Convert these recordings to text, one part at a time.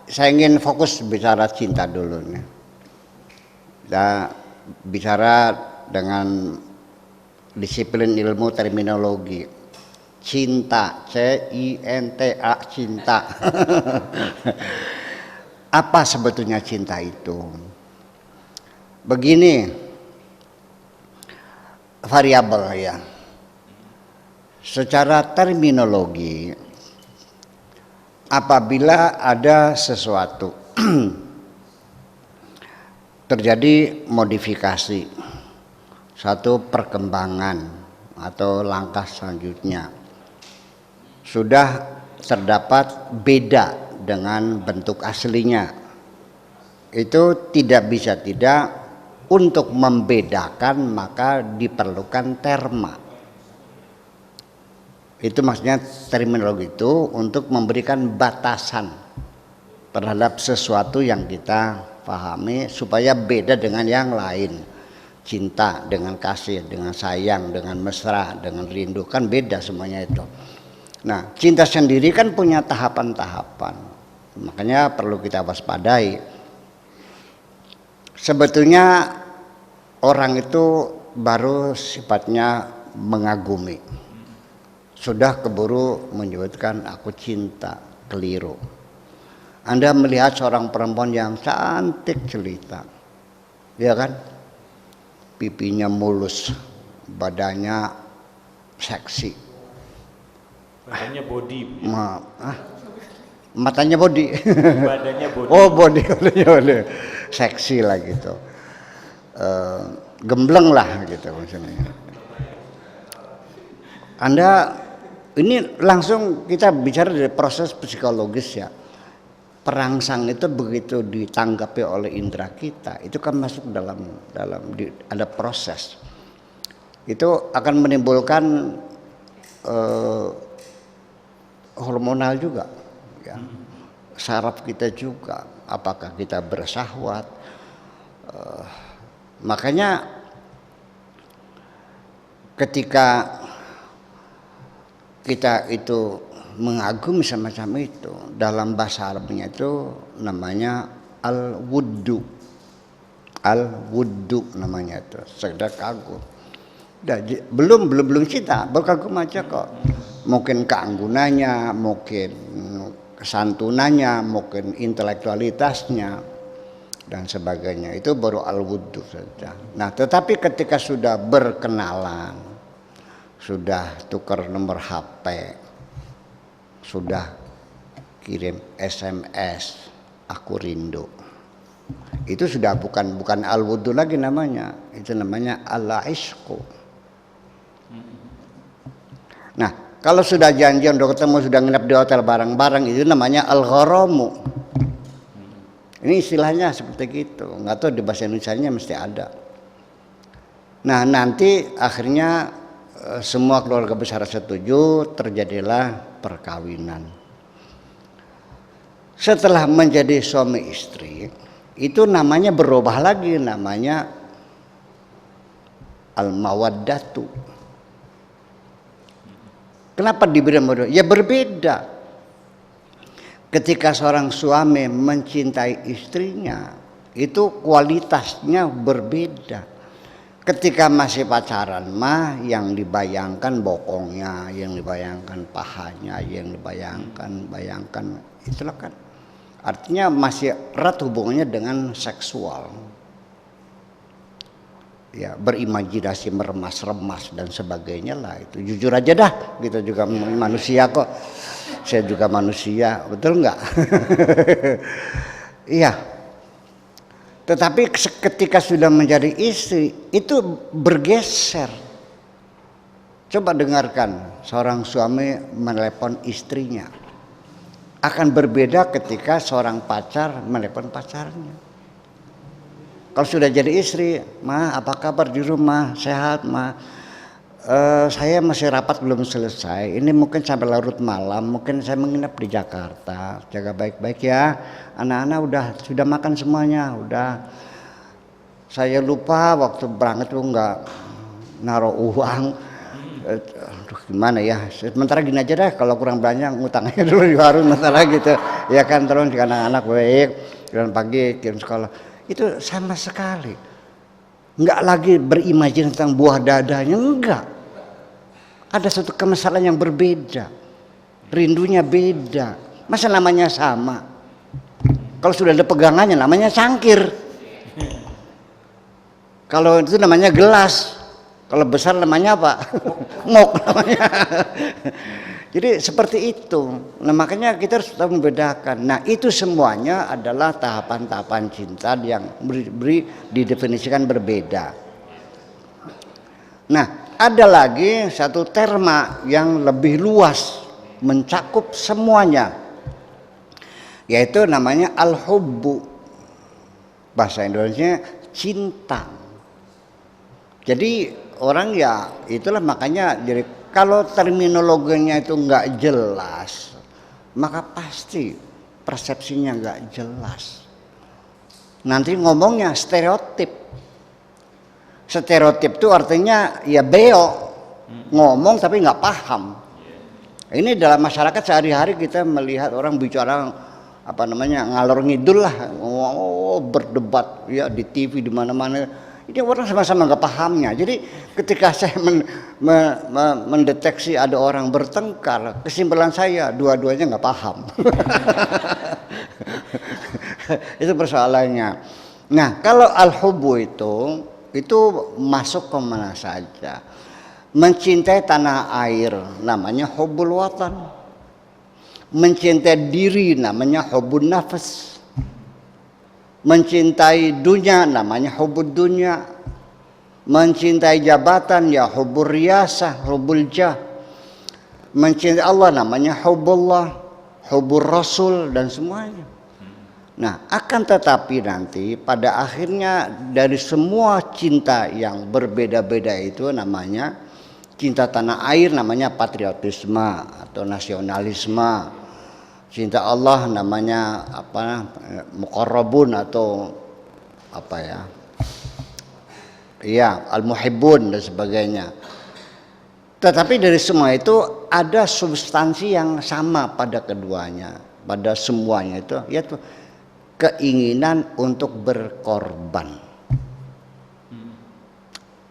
Saya ingin fokus bicara cinta dulu nih. Kita bicara dengan disiplin ilmu terminologi. Cinta, C-I-N-T-A, cinta. Apa sebetulnya cinta itu? Begini, variabel ya. Secara terminologi, apabila ada sesuatu terjadi modifikasi, satu perkembangan atau langkah selanjutnya, sudah terdapat beda dengan bentuk aslinya, itu tidak bisa tidak, untuk membedakan maka diperlukan terma. Itu maksudnya terminologi itu untuk memberikan batasan terhadap sesuatu yang kita pahami supaya beda dengan yang lain. Cinta dengan kasih, dengan sayang, dengan mesra, dengan rindu, kan beda semuanya itu. Nah, cinta sendiri kan punya tahapan-tahapan, makanya perlu kita waspadai. Sebetulnya orang itu baru sifatnya mengagumi, sudah keburu menyebutkan aku cinta, keliru. Anda melihat seorang perempuan yang cantik jelita, ya kan, pipinya mulus, badannya seksi. Matanya body. Matanya body. Badannya body. Oh body. Seksi lah gitu. Gembleng lah gitu maksudnya. Anda ini langsung kita bicara dari proses psikologis ya. Perangsang itu begitu ditanggapi oleh indera kita, itu kan masuk dalam ada proses. Itu akan menimbulkan hormonal juga ya. Saraf kita juga, apakah kita bersahwat, makanya ketika kita itu mengagumi semacam itu, dalam bahasa Arabnya itu namanya al-wuddu. Al-wuddu namanya itu, sekedar kagum. Belum cinta, berkagum aja kok. Mungkin keanggunannya, mungkin kesantunannya, mungkin intelektualitasnya dan sebagainya, itu baru al-wuddu saja. Nah, tetapi ketika sudah berkenalan, sudah tukar nomor HP, sudah kirim SMS, aku rindu, itu sudah bukan al-wuddu lagi namanya, itu namanya al-ishqu. Nah, kalau sudah janjian, udah ketemu, sudah nginep di hotel bareng-bareng, itu namanya al-gharamu. Ini istilahnya seperti gitu, nggak tahu di bahasa Indonesianya mesti ada. Nah, nanti akhirnya semua keluarga besar setuju, terjadilah perkawinan. Setelah menjadi suami istri, itu namanya berubah lagi, namanya al-mawaddatu. Kenapa diberi modal? Ya berbeda. Ketika seorang suami mencintai istrinya, itu kualitasnya berbeda. Ketika masih pacaran mah yang dibayangkan bokongnya, yang dibayangkan pahanya, yang bayangkan itulah kan. Artinya masih erat hubungannya dengan seksual. Ya, berimajinasi, meremas-remas dan sebagainya lah, itu jujur aja dah, kita juga manusia kok, saya juga manusia, betul nggak? Iya, tetapi ketika sudah menjadi istri itu bergeser. Coba dengarkan seorang suami menelepon istrinya, akan berbeda ketika seorang pacar menelepon pacarnya. Kalau sudah jadi istri, Ma, apa kabar di rumah? Sehat, Ma? Saya masih rapat belum selesai. Ini mungkin sampai larut malam. Mungkin saya menginap di Jakarta. Jaga baik-baik ya. Anak-anak sudah makan semuanya. Udah. Saya lupa waktu berangkat tuh nggak naruh uang. Aduh gimana ya, sementara gini aja dah, kalau kurang belanja ngutangnya dulu di warung masalah gitu ya kan, terus anak-anak baik dan pagi kirim sekolah. Itu sama sekali nggak lagi berimajinasi tentang buah dadanya, enggak. Ada satu kemasalan yang berbeda, rindunya beda, masa namanya sama. Kalau sudah ada pegangannya namanya cangkir, kalau itu namanya gelas, kalau besar namanya apa? Ngok namanya. Jadi seperti itu. Nah makanya kita harus membedakan. Nah itu semuanya adalah tahapan-tahapan cinta yang didefinisikan berbeda. Nah ada lagi satu terma yang lebih luas, mencakup semuanya, yaitu namanya al-hubbu. Bahasa Indonesia cinta. Jadi orang ya itulah makanya kalau terminologinya itu nggak jelas, maka pasti persepsinya nggak jelas. Nanti ngomongnya stereotip. Stereotip itu artinya ya beo, ngomong tapi nggak paham. Ini dalam masyarakat sehari-hari kita melihat orang bicara apa namanya ngalor ngidul lah, berdebat ya di TV di mana-mana. Ini orang sama-sama nggak pahamnya. Jadi ketika saya mendeteksi ada orang bertengkar, kesimpulan saya dua-duanya nggak paham. Itu persoalannya. Nah kalau al-hubbu itu masuk ke mana saja. Mencintai tanah air namanya hubbul watan. Mencintai diri namanya hubbun nafas. Mencintai dunia namanya hubbud dunya. Mencintai jabatan ya hubbur riyasah, hubbul jah. Mencintai Allah namanya hubbullah, hubbur rasul dan semuanya. Nah akan tetapi nanti pada akhirnya dari semua cinta yang berbeda-beda itu namanya cinta tanah air namanya patriotisme atau nasionalisme. Cinta Allah namanya apa, muqarrabun atau apa ya, iya al-muhibbun dan sebagainya. Tetapi dari semua itu ada substansi yang sama pada keduanya, pada semuanya itu, yaitu keinginan untuk berkorban.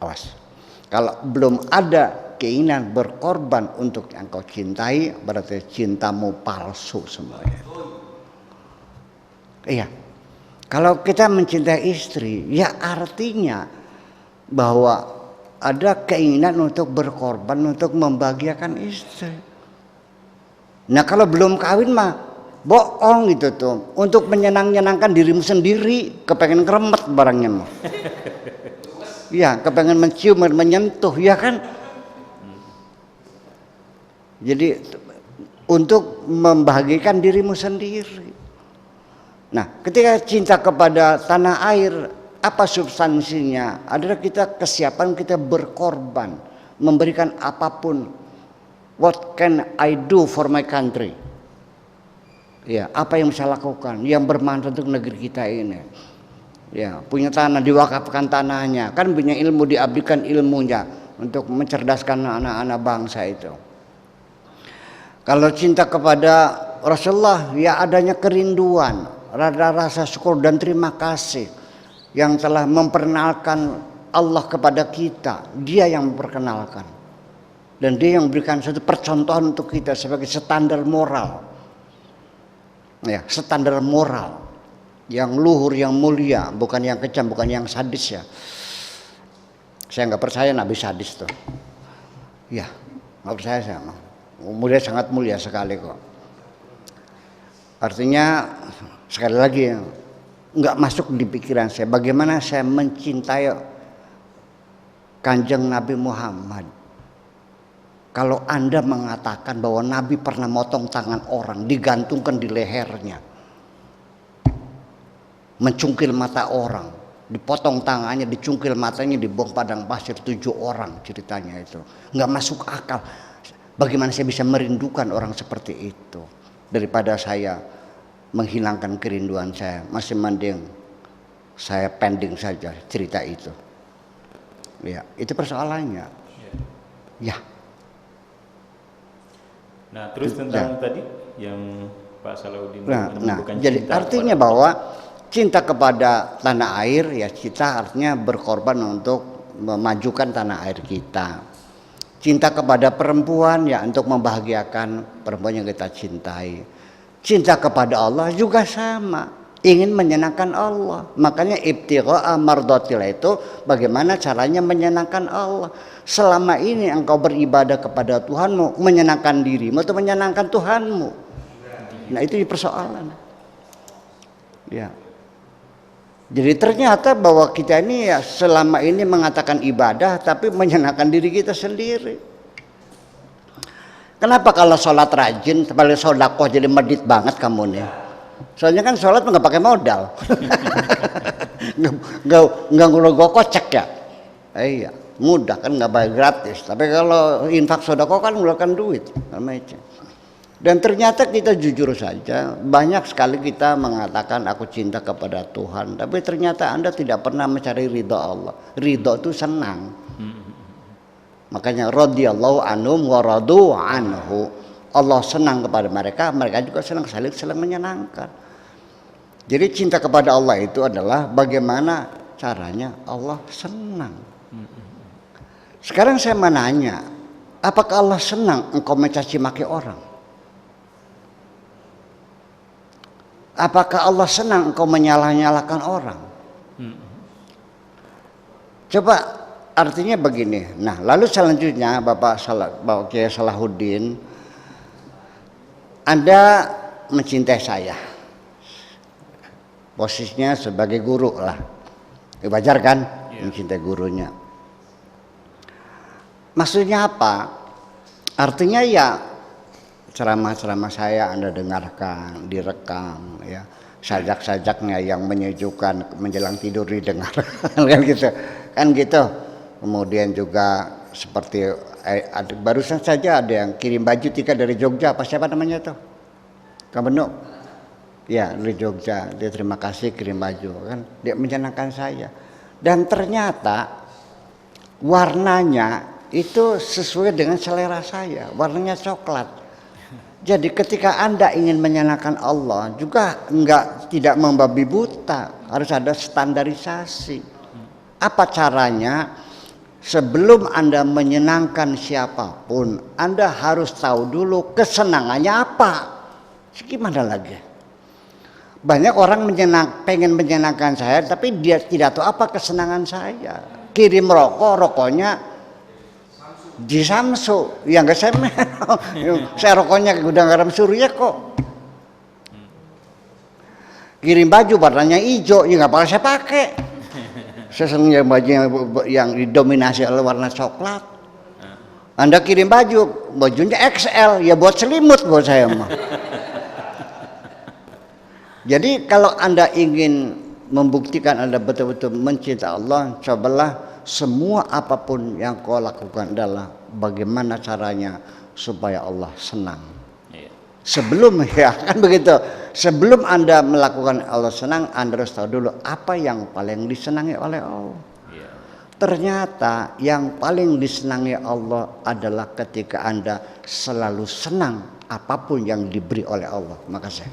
Awas, kalau belum ada keinginan berkorban untuk yang kau cintai, berarti cintamu palsu semuanya. Iya, kalau kita mencintai istri, ya artinya bahwa ada keinginan untuk berkorban untuk membahagiakan istri. Nah kalau belum kawin mah bohong gitu tuh, untuk menyenangkan dirimu sendiri, kepengen keremet barangnya mah. Ya, kepengen mencium, menyentuh, ya kan? Jadi untuk membahagiakan dirimu sendiri. Nah, ketika cinta kepada tanah air, apa substansinya? Adalah kesiapan kita berkorban, memberikan apapun. What can I do for my country? Ya, apa yang bisa lakukan yang bermanfaat untuk negeri kita ini? Ya, punya tanah diwakafkan tanahnya, kan punya ilmu diabdikan ilmunya untuk mencerdaskan anak-anak bangsa itu. Kalau cinta kepada Rasulullah, ya adanya kerinduan, rasa syukur dan terima kasih yang telah memperkenalkan Allah kepada kita. Dia yang memperkenalkan dan dia yang memberikan suatu percontohan untuk kita sebagai standar moral. Ya, standar moral yang luhur, yang mulia, bukan yang kejam, bukan yang sadis ya. Saya nggak percaya Nabi sadis tuh. Ya, nggak percaya saya. Mulia, sangat mulia sekali kok. Artinya sekali lagi nggak masuk di pikiran saya bagaimana saya mencintai Kanjeng Nabi Muhammad. Kalau Anda mengatakan bahwa Nabi pernah motong tangan orang, digantungkan di lehernya, mencungkil mata orang, dipotong tangannya, dicungkil matanya, dibuang padang pasir 7 orang, ceritanya itu nggak masuk akal. Bagaimana saya bisa merindukan orang seperti itu daripada saya menghilangkan kerinduan saya? Masih mending saya pending saja cerita itu. Ya, itu persoalannya. Ya. Nah, terus tentang tadi yang Pak Salahuddin Nah, menemukan jadi cinta artinya kepada bahwa cinta kepada tanah air ya kita artinya berkorban untuk memajukan tanah air kita. Cinta kepada perempuan ya untuk membahagiakan perempuan yang kita cintai. Cinta kepada Allah juga sama, ingin menyenangkan Allah. Makanya ibtigha'a mardatillah itu bagaimana caranya menyenangkan Allah. Selama ini engkau beribadah kepada Tuhanmu, menyenangkan dirimu atau menyenangkan Tuhanmu. Nah, itu persoalan. Ya. Jadi ternyata bahwa kita ini ya selama ini mengatakan ibadah tapi menyenangkan diri kita sendiri. Kenapa kalau sholat rajin, paling sodakoh jadi medit banget kamu nih? Soalnya kan sholat nggak pakai modal, nggak ngerogoh kocek ya. Iya, mudah kan nggak bayar gratis. Tapi kalau infak sodakoh kan ngeluarkan duit, namanya. Dan ternyata kita jujur saja, banyak sekali kita mengatakan aku cinta kepada Tuhan, tapi ternyata Anda tidak pernah mencari ridha Allah. Ridha itu senang. Makanya radhiyallahu anhum wa radu anhu. Allah senang kepada mereka, mereka juga saling menyenangkan. Jadi cinta kepada Allah itu adalah bagaimana caranya Allah senang. Sekarang saya menanya, apakah Allah senang engkau mencaci maki orang? Apakah Allah senang engkau menyalah-nyalahkan orang? Coba artinya begini. Nah, lalu selanjutnya Bapak Kiai Salahuddin, Anda mencintai saya. Posisinya sebagai guru lah. Wajar kan? Mencintai gurunya. Maksudnya apa? Artinya ya ceramah-ceramah saya Anda dengarkan, direkam ya. Sajak-sajaknya yang menyejukkan menjelang tidur didengarkan kan gitu. Kan gitu. Kemudian juga seperti barusan saja ada yang kirim baju tiket dari Jogja, apa siapa namanya tuh? Kabenuk. Ya, dari Jogja. Dia terima kasih kirim baju kan. Dia menyenangkan saya. Dan ternyata warnanya itu sesuai dengan selera saya. Warnanya coklat. Jadi ketika Anda ingin menyenangkan Allah juga tidak membabi buta, harus ada standarisasi. Apa caranya? Sebelum Anda menyenangkan siapapun, Anda harus tahu dulu kesenangannya apa. Gimana lagi? Banyak orang pengen menyenangkan saya, tapi dia tidak tahu apa kesenangan saya. Kirim rokoknya di Samsu, ya nggak saya rokoknya gudang garam Surya kok. Kirim baju warnanya hijau, ya nggak bakal saya pakai. Saya senang baju yang didominasi oleh warna coklat. Anda kirim bajunya XL, ya buat selimut buat saya mah. Jadi kalau Anda ingin membuktikan Anda betul-betul mencinta Allah, cobalah semua apapun yang kau lakukan adalah bagaimana caranya supaya Allah senang. Sebelum ya kan begitu. Sebelum Anda melakukan Allah senang, Anda harus tahu dulu apa yang paling disenangi oleh Allah. Ternyata yang paling disenangi Allah adalah ketika Anda selalu senang apapun yang diberi oleh Allah. Makasih.